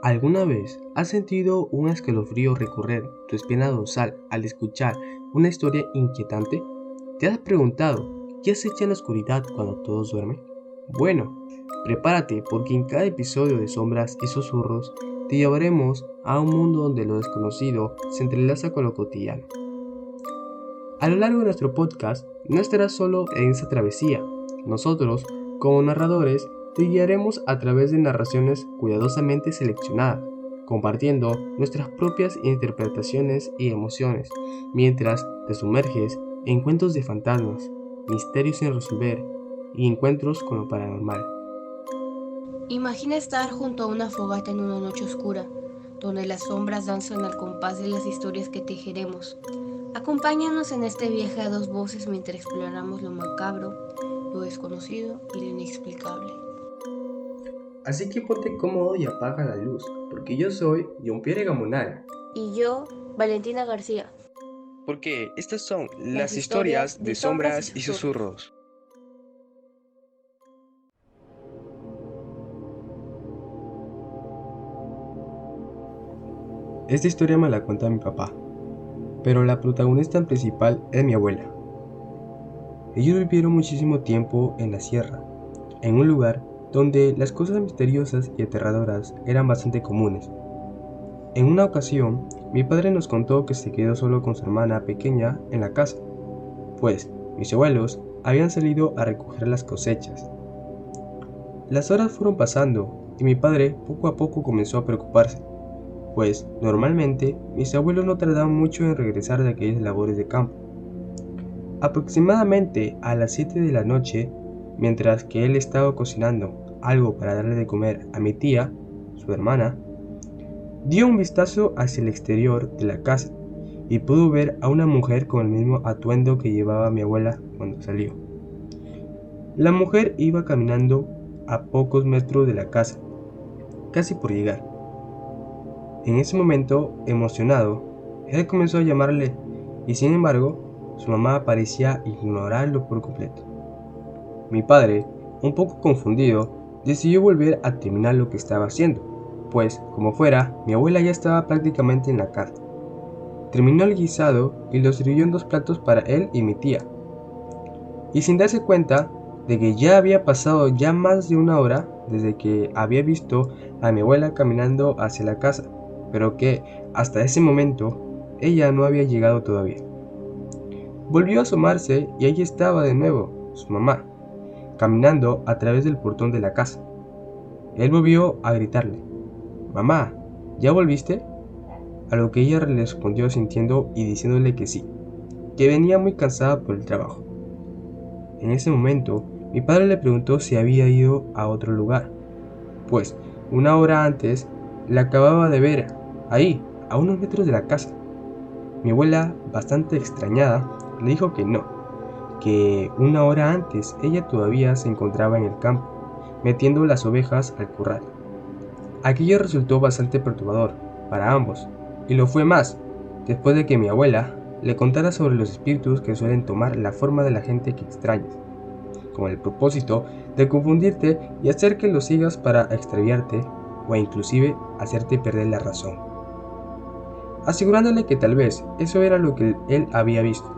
¿Alguna vez has sentido un escalofrío recorrer tu espina dorsal al escuchar una historia inquietante? ¿Te has preguntado qué acecha en la oscuridad cuando todos duermen? Bueno, prepárate porque en cada episodio de Sombras y Susurros te llevaremos a un mundo donde lo desconocido se entrelaza con lo cotidiano. A lo largo de nuestro podcast no estarás solo en esta travesía. Nosotros, como narradores, te guiaremos a través de narraciones cuidadosamente seleccionadas, compartiendo nuestras propias interpretaciones y emociones, mientras te sumerges en cuentos de fantasmas, misterios sin resolver y encuentros con lo paranormal. Imagina estar junto a una fogata en una noche oscura, donde las sombras danzan al compás de las historias que tejeremos. Acompáñanos en este viaje a dos voces mientras exploramos lo macabro, lo desconocido y lo inexplicable. Así que ponte cómodo y apaga la luz, porque yo soy Jean-Pierre Gamonal. Y yo, Valentina García. Porque estas son Las historias de Sombras y Susurros. Esta historia me la cuenta mi papá, pero la protagonista principal es mi abuela. Ellos vivieron muchísimo tiempo en la sierra, en un lugar donde las cosas misteriosas y aterradoras eran bastante comunes. En una ocasión, mi padre nos contó que se quedó solo con su hermana pequeña en la casa, pues mis abuelos habían salido a recoger las cosechas. Las horas fueron pasando y mi padre poco a poco comenzó a preocuparse, pues normalmente mis abuelos no tardaban mucho en regresar de aquellas labores de campo. Aproximadamente a las 7 de la noche, mientras que él estaba cocinando algo para darle de comer a mi tía, su hermana, dio un vistazo hacia el exterior de la casa y pudo ver a una mujer con el mismo atuendo que llevaba mi abuela cuando salió. La mujer iba caminando a pocos metros de la casa, casi por llegar. En ese momento, emocionado, él comenzó a llamarle y sin embargo, su mamá parecía ignorarlo por completo. Mi padre, un poco confundido, decidió volver a terminar lo que estaba haciendo, pues, como fuera, mi abuela ya estaba prácticamente en la casa. Terminó el guisado y lo sirvió en 2 platos para él y mi tía. Y sin darse cuenta de que ya había pasado ya más de 1 hora desde que había visto a mi abuela caminando hacia la casa, pero que hasta ese momento ella no había llegado todavía. Volvió a asomarse y allí estaba de nuevo su mamá, caminando a través del portón de la casa. Él volvió a gritarle: «Mamá, ¿ya volviste?», a lo que ella le respondió sintiendo y diciéndole que sí, que venía muy cansada por el trabajo. En ese momento, mi padre le preguntó si había ido a otro lugar, pues 1 hora antes la acababa de ver ahí, a unos metros de la casa. Mi abuela, bastante extrañada, le dijo que no, que 1 hora antes ella todavía se encontraba en el campo, metiendo las ovejas al corral. Aquello resultó bastante perturbador para ambos, y lo fue más después de que mi abuela le contara sobre los espíritus que suelen tomar la forma de la gente que extrañas, con el propósito de confundirte y hacer que lo sigas para extraviarte o inclusive hacerte perder la razón, asegurándole que tal vez eso era lo que él había visto.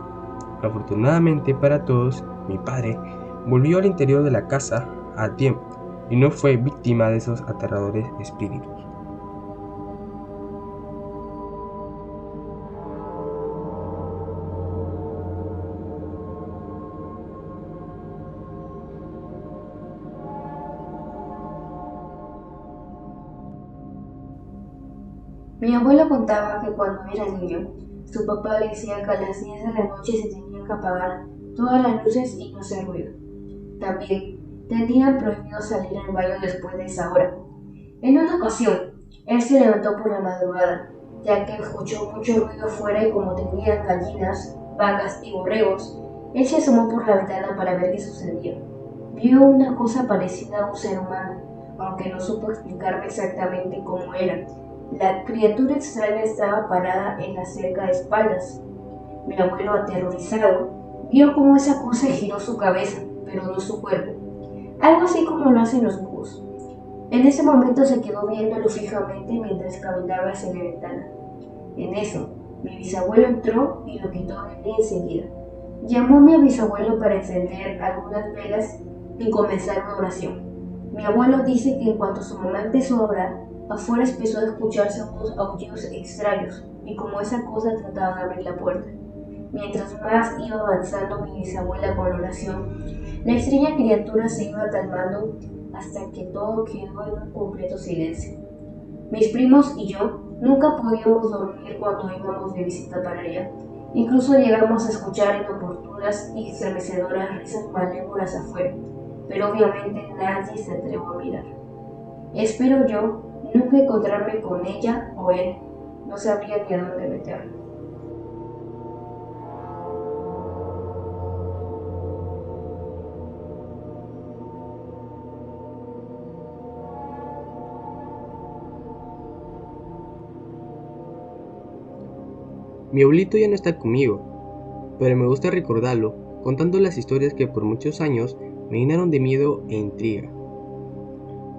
Afortunadamente para todos, mi padre volvió al interior de la casa a tiempo y no fue víctima de esos aterradores espíritus. Mi abuelo contaba que cuando era niño, su papá le decía que a las 10 de la noche se tenían que apagar todas las luces y no hacer ruido. También tenían prohibido salir al baño después de esa hora. En una ocasión, él se levantó por la madrugada, ya que escuchó mucho ruido fuera y como tenían gallinas, vacas y borregos, él se asomó por la ventana para ver qué sucedía. Vio una cosa parecida a un ser humano, aunque no supo explicarme exactamente cómo era. La criatura extraña estaba parada en la cerca de espaldas. Mi abuelo, aterrorizado, vio cómo esa cosa giró su cabeza, pero no su cuerpo, algo así como lo hacen los búhos. En ese momento se quedó viéndolo fijamente mientras caminaba hacia la ventana. En eso, mi bisabuelo entró y lo quitó de mí enseguida. Llamó a mi bisabuelo para encender algunas velas y comenzar una oración. Mi abuelo dice que en cuanto su mamá empezó a orar, afuera empezó a escucharse unos aullidos extraños y como esa cosa trataba de abrir la puerta. Mientras más iba avanzando mi bisabuela con la oración, la extraña criatura se iba calmando hasta que todo quedó en un completo silencio. Mis primos y yo nunca podíamos dormir cuando íbamos de visita para allá. Incluso llegamos a escuchar inoportunas y estremecedoras risas malévolas afuera, pero obviamente nadie se atrevió a mirar. Espero yo nunca encontrarme con ella o él, no sabría ni a dónde meterlo. Mi abuelito ya no está conmigo, pero me gusta recordarlo contando las historias que por muchos años me llenaron de miedo e intriga.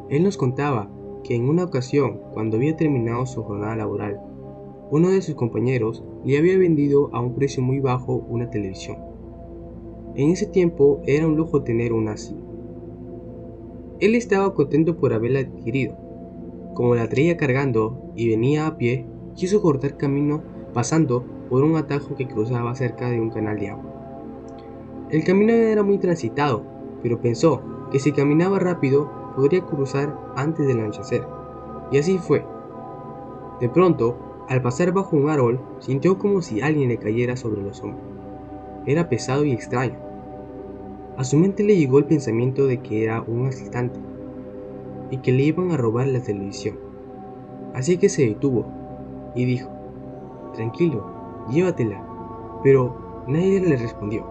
Él nos contaba que en una ocasión, cuando había terminado su jornada laboral, uno de sus compañeros le había vendido a un precio muy bajo una televisión. En ese tiempo era un lujo tener una así. Él estaba contento por haberla adquirido. Como la traía cargando y venía a pie, quiso cortar camino pasando por un atajo que cruzaba cerca de un canal de agua. El camino era muy transitado, pero pensó que si caminaba rápido podría cruzar antes del anochecer, y así fue. De pronto, al pasar bajo un árbol, sintió como si alguien le cayera sobre los hombros. Era pesado y extraño. A su mente le llegó el pensamiento de que era un asaltante y que le iban a robar la televisión. Así que se detuvo y dijo: «Tranquilo, llévatela», pero nadie le respondió.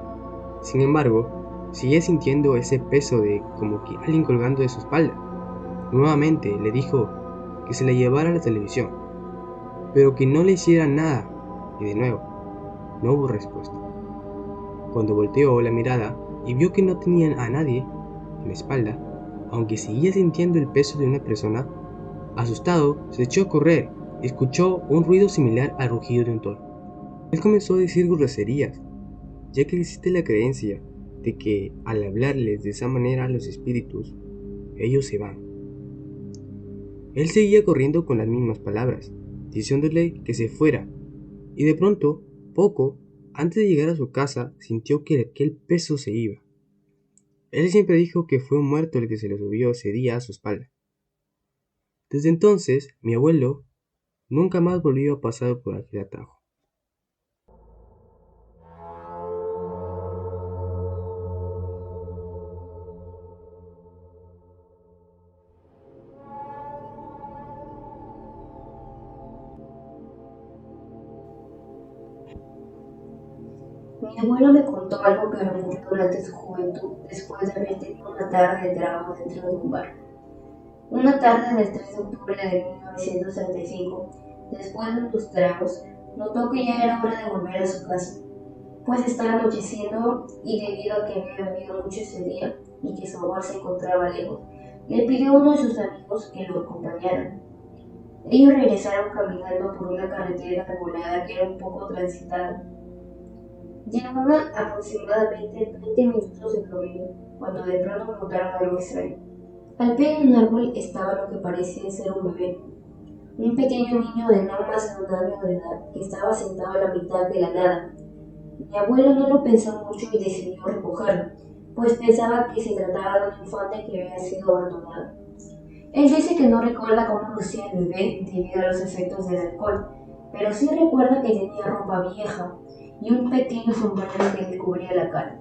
Sin embargo, seguía sintiendo ese peso de como que alguien colgando de su espalda. Nuevamente le dijo que se la llevara a la televisión, pero que no le hiciera nada, y de nuevo, no hubo respuesta. Cuando volteó la mirada y vio que no tenía a nadie en la espalda, aunque seguía sintiendo el peso de una persona, asustado se echó a correr y escuchó un ruido similar al rugido de un toro. Él comenzó a decir groserías, ya que existe la creencia de que al hablarles de esa manera a los espíritus, ellos se van. Él seguía corriendo con las mismas palabras, diciéndole que se fuera, y de pronto, poco antes de llegar a su casa, sintió que aquel peso se iba. Él siempre dijo que fue un muerto el que se le subió ese día a su espalda. Desde entonces, mi abuelo nunca más volvió a pasar por aquel atajo. Mi abuelo me contó algo que le ocurrió durante su juventud después de haber tenido una tarde de trabajo dentro de un bar. Una tarde del 3 de octubre de 1935, después de unos tragos, notó que ya era hora de volver a su casa, pues estaba anocheciendo y debido a que había bebido mucho ese día y que su hogar se encontraba lejos, le pidió a uno de sus amigos que lo acompañaran. Ellos regresaron caminando por una carretera arbolada que era un poco transitada. Llevaban aproximadamente 20 minutos de camino cuando de pronto notaron algo extraño. Al pie de un árbol estaba lo que parecía ser un bebé, un pequeño niño de no más de un año de edad que estaba sentado a la mitad de la nada. Mi abuelo no lo pensó mucho y decidió recogerlo, pues pensaba que se trataba de un infante que había sido abandonado. Él dice que no recuerda cómo lucía el bebé debido a los efectos del alcohol, pero sí recuerda que tenía ropa vieja y un pequeño sombrero que le cubría la cara.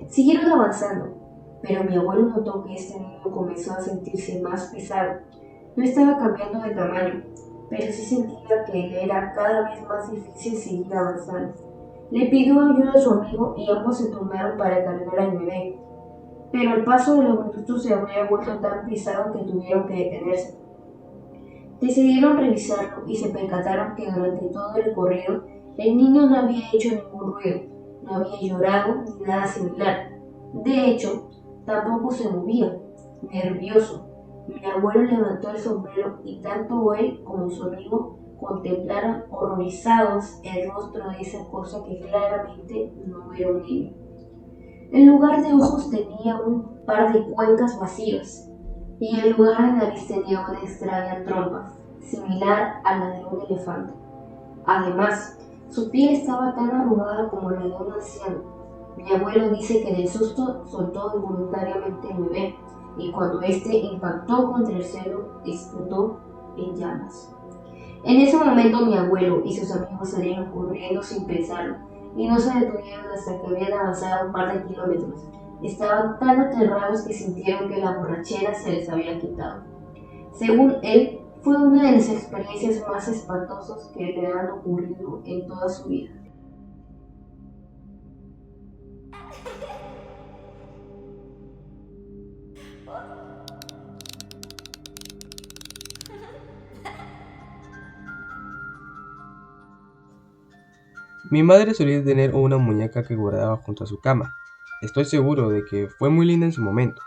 Siguieron avanzando, pero mi abuelo notó que este niño comenzó a sentirse más pesado. No estaba cambiando de tamaño, pero sí sentía que le era cada vez más difícil seguir avanzando. Le pidió ayuda a su amigo y ambos se turnaron para cargar al bebé, pero al paso de los minutos se había vuelto tan pesado que tuvieron que detenerse. Decidieron revisarlo y se percataron que durante todo el recorrido el niño no había hecho ningún ruido, no había llorado ni nada similar. De hecho, tampoco se movía, nervioso. Mi abuelo levantó el sombrero y tanto él como su amigo contemplaron horrorizados el rostro de esa cosa que claramente no era un niño. En lugar de ojos tenía un par de cuencas vacías y en lugar de nariz tenía una extraña trompa, similar a la de un elefante. Además, su piel estaba tan arrugada como la de un anciano. Mi abuelo dice que del susto soltó involuntariamente el bebé y cuando éste impactó contra el suelo explotó en llamas. En ese momento mi abuelo y sus amigos salieron corriendo sin pensarlo y no se detuvieron hasta que habían avanzado un par de kilómetros. Estaban tan aterrados que sintieron que la borrachera se les había quitado. Según él, fue una de las experiencias más espantosas que le han ocurrido en toda su vida. Mi madre solía tener una muñeca que guardaba junto a su cama. Estoy seguro de que fue muy linda en su momento,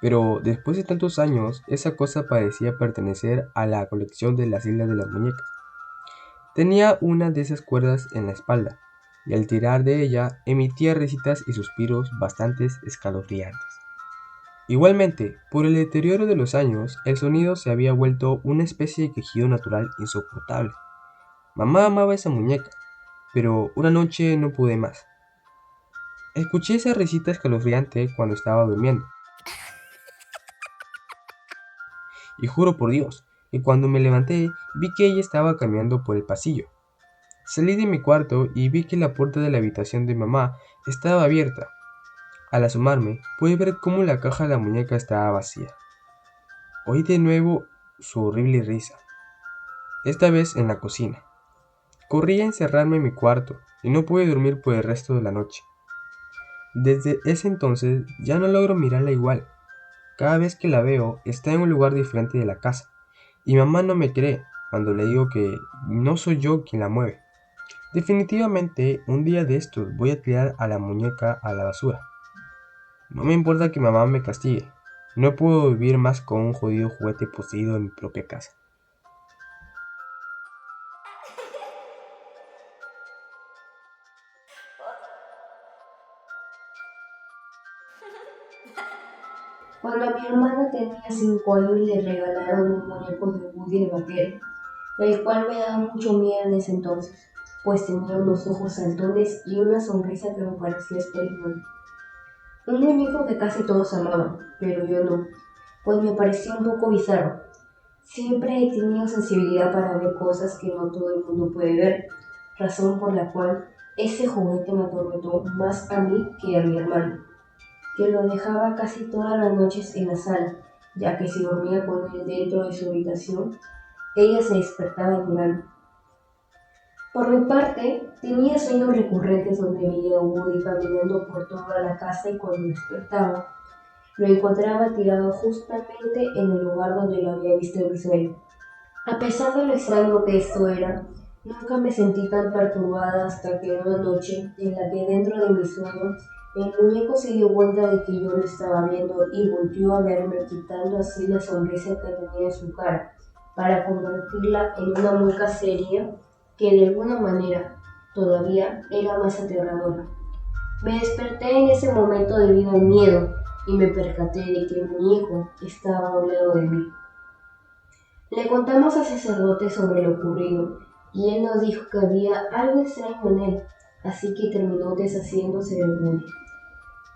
pero después de tantos años, esa cosa parecía pertenecer a la colección de las Islas de las Muñecas. Tenía una de esas cuerdas en la espalda, y al tirar de ella emitía risitas y suspiros bastante escalofriantes. Igualmente, por el deterioro de los años, el sonido se había vuelto una especie de quejido natural insoportable. Mamá amaba esa muñeca, pero una noche no pude más. Escuché esa risita escalofriante cuando estaba durmiendo, y juro por Dios que cuando me levanté vi que ella estaba caminando por el pasillo. Salí de mi cuarto y vi que la puerta de la habitación de mamá estaba abierta. Al asomarme, pude ver cómo la caja de la muñeca estaba vacía. Oí de nuevo su horrible risa, esta vez en la cocina. Corrí a encerrarme en mi cuarto y no pude dormir por el resto de la noche. Desde ese entonces ya no logro mirarla igual. Cada vez que la veo está en un lugar diferente de la casa y mamá no me cree cuando le digo que no soy yo quien la mueve. Definitivamente un día de estos voy a tirar a la muñeca a la basura. No me importa que mamá me castigue. No puedo vivir más con un jodido juguete poseído en mi propia casa. Cuando mi hermana tenía 5 años le regalaron un muñeco de Woody el vaquero, el cual me daba mucho miedo en ese entonces, pues tenía unos ojos saltones y una sonrisa que me parecía espeluznante. Un muñeco que casi todos amaban, pero yo no, pues me parecía un poco bizarro. Siempre he tenido sensibilidad para ver cosas que no todo el mundo puede ver, razón por la cual ese juguete me atormentó más a mí que a mi hermano, que lo dejaba casi todas las noches en la sala, ya que si dormía con él dentro de su habitación, ella se despertaba llorando. Por mi parte, tenía sueños recurrentes donde veía a Woody caminando por toda la casa y cuando despertaba, lo encontraba tirado justamente en el lugar donde lo había visto en mi sueño. A pesar de lo extraño que esto era, nunca me sentí tan perturbada hasta que una noche, en la que dentro de mi sueño, el muñeco se dio cuenta de que yo lo estaba viendo y volvió a verme quitando así la sonrisa que tenía en su cara, para convertirla en una mueca seria que de alguna manera todavía era más aterradora. Me desperté en ese momento debido al miedo y me percaté de que el muñeco estaba a un lado de mí. Le contamos al sacerdote sobre lo ocurrido y él nos dijo que había algo extraño en él, así que terminó deshaciéndose del Woody.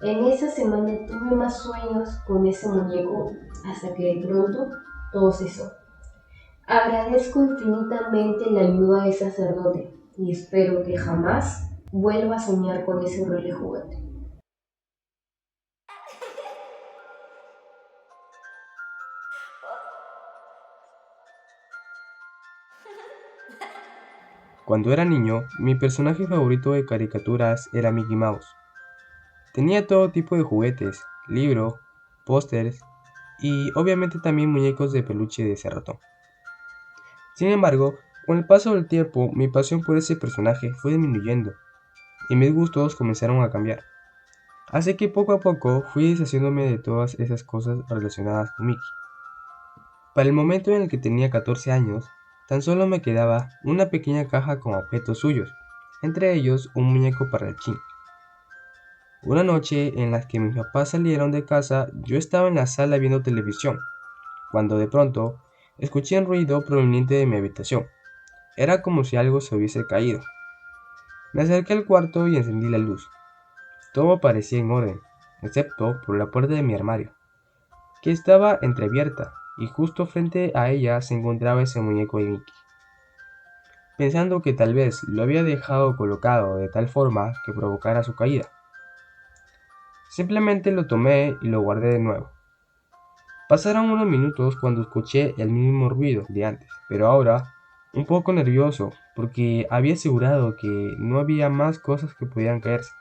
En esa semana tuve más sueños con ese muñeco hasta que de pronto todo cesó. Agradezco infinitamente la ayuda del sacerdote y espero que jamás vuelva a soñar con ese horrible juguete. Cuando era niño, mi personaje favorito de caricaturas era Mickey Mouse. Tenía todo tipo de juguetes, libros, pósters y obviamente también muñecos de peluche de ese ratón. Sin embargo, con el paso del tiempo, mi pasión por ese personaje fue disminuyendo y mis gustos comenzaron a cambiar. Así que poco a poco fui deshaciéndome de todas esas cosas relacionadas con Mickey. Para el momento en el que tenía 14 años, tan solo me quedaba una pequeña caja con objetos suyos, entre ellos un muñeco parlanchín. Una noche en la que mis papás salieron de casa, yo estaba en la sala viendo televisión, cuando de pronto escuché un ruido proveniente de mi habitación. Era como si algo se hubiese caído. Me acerqué al cuarto y encendí la luz. Todo parecía en orden, excepto por la puerta de mi armario, que estaba entreabierta, y justo frente a ella se encontraba ese muñeco de Mickey. Pensando que tal vez lo había dejado colocado de tal forma que provocara su caída, simplemente lo tomé y lo guardé de nuevo. Pasaron unos minutos cuando escuché el mismo ruido de antes, pero ahora un poco nervioso porque había asegurado que no había más cosas que pudieran caerse.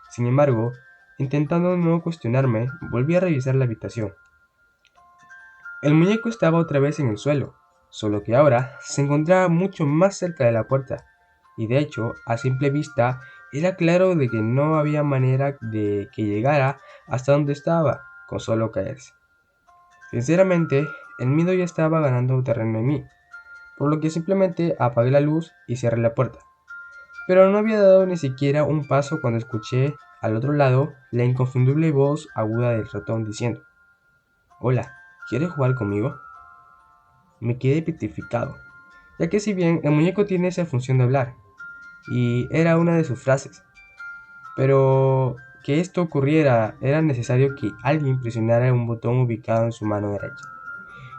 Sin embargo, intentando no cuestionarme, volví a revisar la habitación. El muñeco estaba otra vez en el suelo, solo que ahora se encontraba mucho más cerca de la puerta, y de hecho, a simple vista, era claro de que no había manera de que llegara hasta donde estaba, con solo caerse. Sinceramente, el miedo ya estaba ganando terreno en mí, por lo que simplemente apagué la luz y cerré la puerta. Pero no había dado ni siquiera un paso cuando escuché, al otro lado, la inconfundible voz aguda del ratón diciendo: «Hola, ¿quieres jugar conmigo?». Me quedé petrificado, ya que si bien el muñeco tiene esa función de hablar, y era una de sus frases, pero que esto ocurriera era necesario que alguien presionara un botón ubicado en su mano derecha.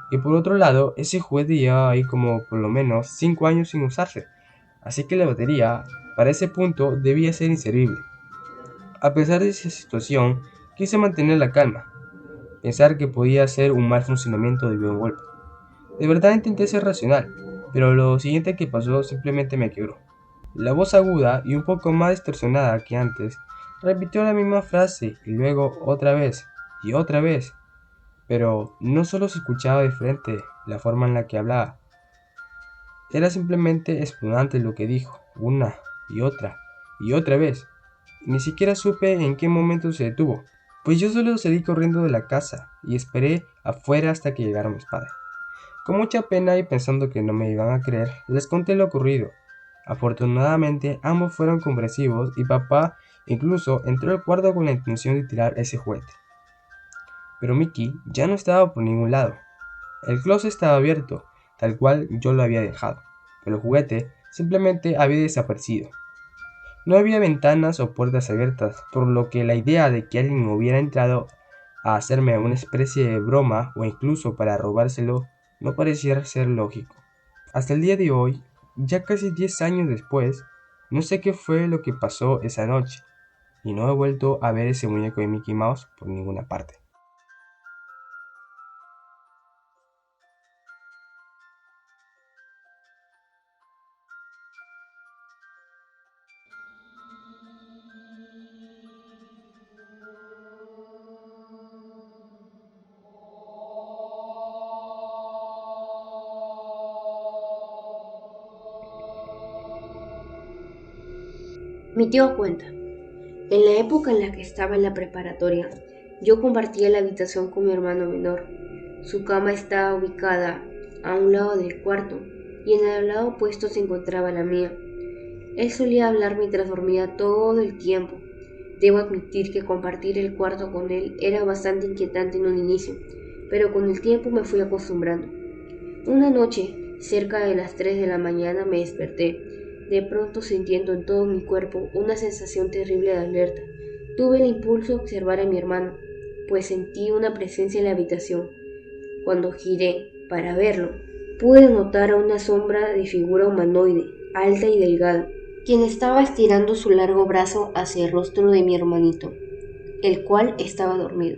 Y por otro lado, ese juguete llevaba ahí como por lo menos 5 años sin usarse, así que la batería para ese punto debía ser inservible. A pesar de esa situación, quise mantener la calma, pensar que podía ser un mal funcionamiento de un golpe. De verdad intenté ser racional, pero lo siguiente que pasó simplemente me quebró. La voz aguda y un poco más distorsionada que antes repitió la misma frase y luego otra vez y otra vez, pero no solo se escuchaba de frente la forma en la que hablaba, era simplemente espeluznante lo que dijo, una y otra vez. Ni siquiera supe en qué momento se detuvo, pues yo solo salí corriendo de la casa y esperé afuera hasta que llegaron mis padres. Con mucha pena y pensando que no me iban a creer, les conté lo ocurrido. Afortunadamente ambos fueron comprensivos y papá incluso entró al cuarto con la intención de tirar ese juguete. Pero Mickey ya no estaba por ningún lado. El closet estaba abierto, tal cual yo lo había dejado, pero el juguete simplemente había desaparecido. No había ventanas o puertas abiertas, por lo que la idea de que alguien hubiera entrado a hacerme una especie de broma o incluso para robárselo no parecía ser lógico. Hasta el día de hoy, ya casi 10 años después, no sé qué fue lo que pasó esa noche, y no he vuelto a ver ese muñeco de Mickey Mouse por ninguna parte. Mi tío cuenta: en la época en la que estaba en la preparatoria, yo compartía la habitación con mi hermano menor. Su cama estaba ubicada a un lado del cuarto y en el lado opuesto se encontraba la mía. Él solía hablar mientras dormía todo el tiempo. Debo admitir que compartir el cuarto con él era bastante inquietante en un inicio, pero con el tiempo me fui acostumbrando. Una noche, cerca de las 3 de la mañana, me desperté, de pronto sintiendo en todo mi cuerpo una sensación terrible de alerta. Tuve el impulso de observar a mi hermano, pues sentí una presencia en la habitación. Cuando giré para verlo, pude notar a una sombra de figura humanoide, alta y delgada, quien estaba estirando su largo brazo hacia el rostro de mi hermanito, el cual estaba dormido.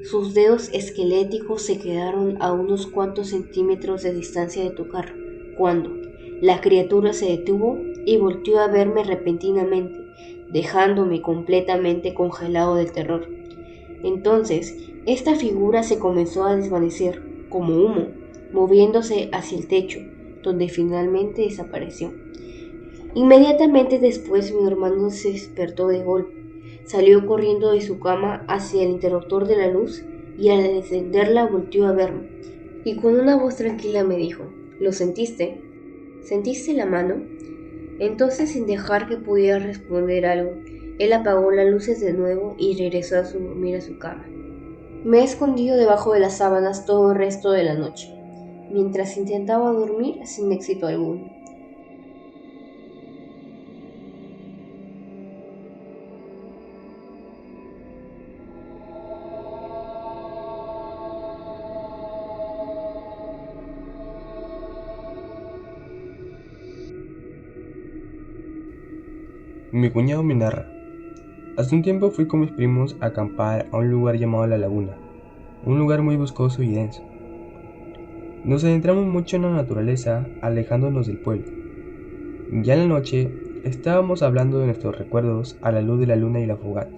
Sus dedos esqueléticos se quedaron a unos cuantos centímetros de distancia de tocar, cuando la criatura se detuvo y volteó a verme repentinamente, dejándome completamente congelado del terror. Entonces, esta figura se comenzó a desvanecer, como humo, moviéndose hacia el techo, donde finalmente desapareció. Inmediatamente después mi hermano se despertó de golpe. Salió corriendo de su cama hacia el interruptor de la luz y al encenderla volteó a verme. y con una voz tranquila me dijo: ¿Lo sentiste? ¿Sentiste la mano? Entonces, sin dejar que pudiera responder algo, él apagó las luces de nuevo y regresó a dormir a su cama. Me he escondido debajo de las sábanas todo el resto de la noche, mientras intentaba dormir sin éxito alguno. Mi cuñado me narra: hace un tiempo fui con mis primos a acampar a un lugar llamado La Laguna, un lugar muy boscoso y denso. Nos adentramos mucho en la naturaleza, alejándonos del pueblo. Ya en la noche, estábamos hablando de nuestros recuerdos a la luz de la luna y la fogata.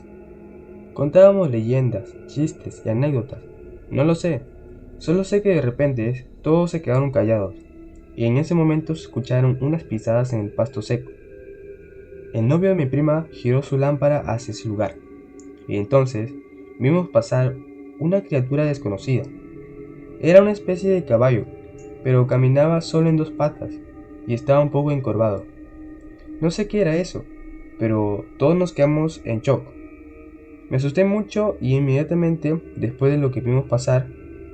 Contábamos leyendas, chistes y anécdotas. No lo sé, solo sé que de repente todos se quedaron callados, y en ese momento se escucharon unas pisadas en el pasto seco. El novio de mi prima giró su lámpara hacia ese lugar, y entonces vimos pasar una criatura desconocida. Era una especie de caballo, pero caminaba solo en dos patas y estaba un poco encorvado. No sé qué era eso, pero todos nos quedamos en shock. Me asusté mucho y inmediatamente después de lo que vimos pasar,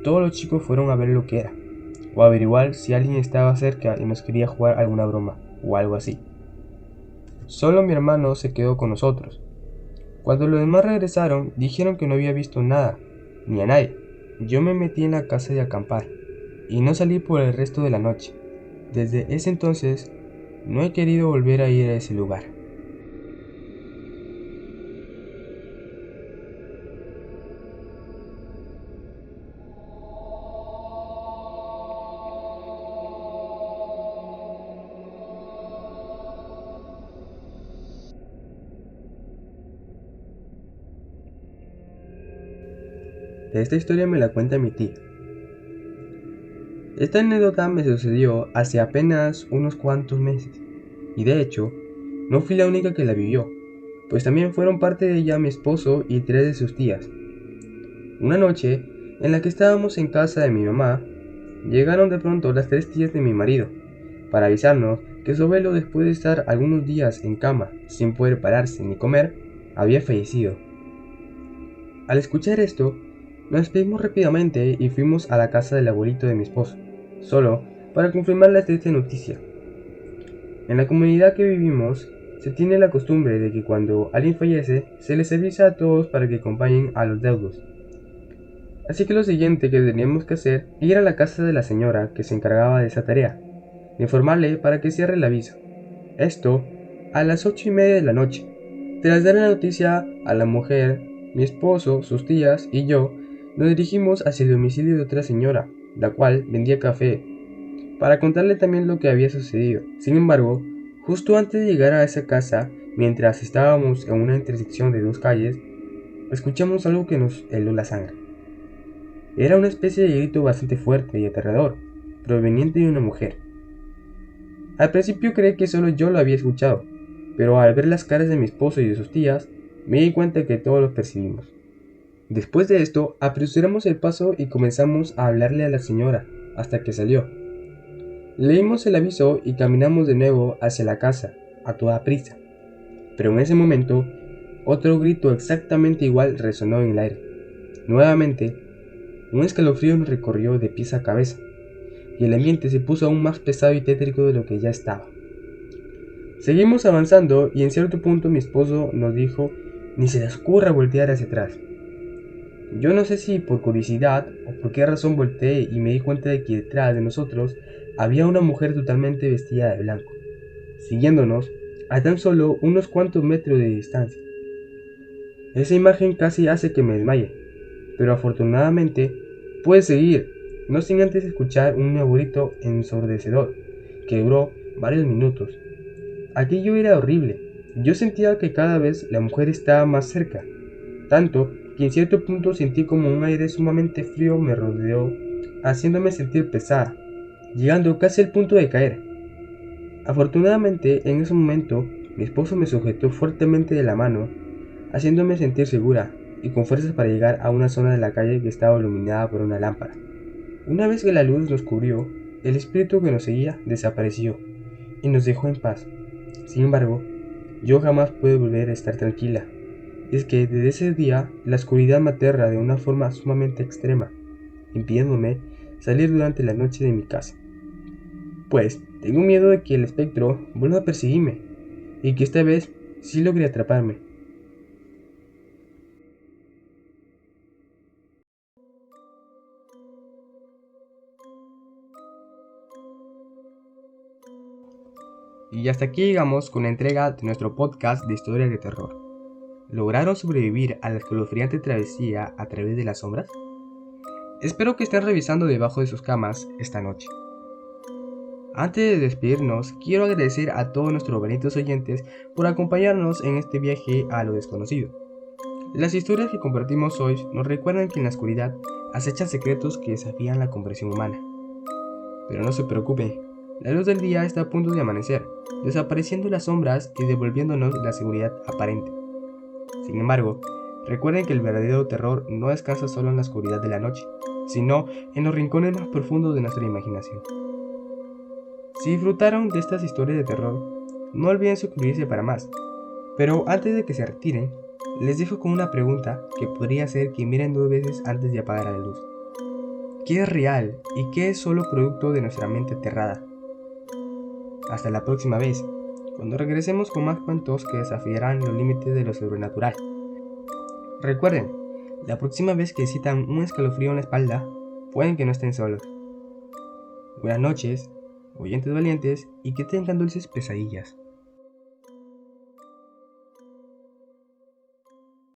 todos los chicos fueron a ver lo que era, o averiguar si alguien estaba cerca y nos quería jugar alguna broma o algo así. Solo mi hermano se quedó con nosotros. Cuando los demás regresaron, dijeron que no había visto nada, ni a nadie. Yo me metí en la casa de acampar y no salí por el resto de la noche. Desde ese entonces, no he querido volver a ir a ese lugar. Esta historia me la cuenta mi tía. Esta anécdota me sucedió hace apenas unos cuantos meses, y de hecho, no fui la única que la vivió, pues también fueron parte de ella mi esposo y 3 de sus tías. Una noche, en la que estábamos en casa de mi mamá, llegaron de pronto las 3 tías de mi marido, para avisarnos que su abuelo, después de estar algunos días en cama, sin poder pararse ni comer, había fallecido. Al escuchar esto, nos despedimos rápidamente y fuimos a la casa del abuelito de mi esposo, solo para confirmar la triste noticia. En la comunidad que vivimos, se tiene la costumbre de que cuando alguien fallece, se les avisa a todos para que acompañen a los deudos. Así que lo siguiente que teníamos que hacer era ir a la casa de la señora que se encargaba de esa tarea, de informarle para que cierre el aviso. Esto a las 8:30 de la noche. Tras dar la noticia a la mujer, mi esposo, sus tías y yo nos dirigimos hacia el domicilio de otra señora, la cual vendía café, para contarle también lo que había sucedido. Sin embargo, justo antes de llegar a esa casa, mientras estábamos en una intersección de 2 calles, escuchamos algo que nos heló la sangre. Era una especie de grito bastante fuerte y aterrador, proveniente de una mujer. Al principio creí que solo yo lo había escuchado, pero al ver las caras de mi esposo y de sus tías, me di cuenta que todos lo percibimos. Después de esto, apresuramos el paso y comenzamos a hablarle a la señora, hasta que salió. Leímos el aviso y caminamos de nuevo hacia la casa, a toda prisa. Pero en ese momento, otro grito exactamente igual resonó en el aire. Nuevamente, un escalofrío nos recorrió de pies a cabeza, y el ambiente se puso aún más pesado y tétrico de lo que ya estaba. Seguimos avanzando y en cierto punto mi esposo nos dijo: ni se les ocurra voltear hacia atrás. Yo no sé si por curiosidad o por qué razón volteé y me di cuenta de que detrás de nosotros había una mujer totalmente vestida de blanco, siguiéndonos a tan solo unos cuantos metros de distancia. Esa imagen casi hace que me desmaye, pero afortunadamente pude seguir, no sin antes escuchar un nuevo grito ensordecedor, que duró varios minutos. Aquello era horrible. Yo sentía que cada vez la mujer estaba más cerca, tanto que en cierto punto sentí como un aire sumamente frío me rodeó, haciéndome sentir pesada, llegando casi al punto de caer. Afortunadamente, en ese momento, mi esposo me sujetó fuertemente de la mano, haciéndome sentir segura y con fuerzas para llegar a una zona de la calle que estaba iluminada por una lámpara. Una vez que la luz nos cubrió, el espíritu que nos seguía desapareció y nos dejó en paz. Sin embargo, yo jamás pude volver a estar tranquila. Es que desde ese día la oscuridad me aterra de una forma sumamente extrema, impidiéndome salir durante la noche de mi casa. Pues tengo miedo de que el espectro vuelva a perseguirme y que esta vez sí logre atraparme. Y hasta aquí llegamos con la entrega de nuestro podcast de historias de terror. ¿Lograron sobrevivir a la escalofriante travesía a través de las sombras? Espero que estén revisando debajo de sus camas esta noche. Antes de despedirnos, quiero agradecer a todos nuestros bonitos oyentes por acompañarnos en este viaje a lo desconocido. Las historias que compartimos hoy nos recuerdan que en la oscuridad acechan secretos que desafían la comprensión humana. Pero no se preocupen, la luz del día está a punto de amanecer, desapareciendo las sombras y devolviéndonos la seguridad aparente. Sin embargo, recuerden que el verdadero terror no descansa solo en la oscuridad de la noche, sino en los rincones más profundos de nuestra imaginación. Si disfrutaron de estas historias de terror, no olviden suscribirse para más. Pero antes de que se retiren, les dejo con una pregunta que podría ser que miren 2 veces antes de apagar la luz. ¿Qué es real y qué es solo producto de nuestra mente aterrada? Hasta la próxima vez, cuando regresemos con más cuentos que desafiarán los límites de lo sobrenatural. Recuerden, la próxima vez que sientan un escalofrío en la espalda, pueden que no estén solos. Buenas noches, oyentes valientes, y que tengan dulces pesadillas.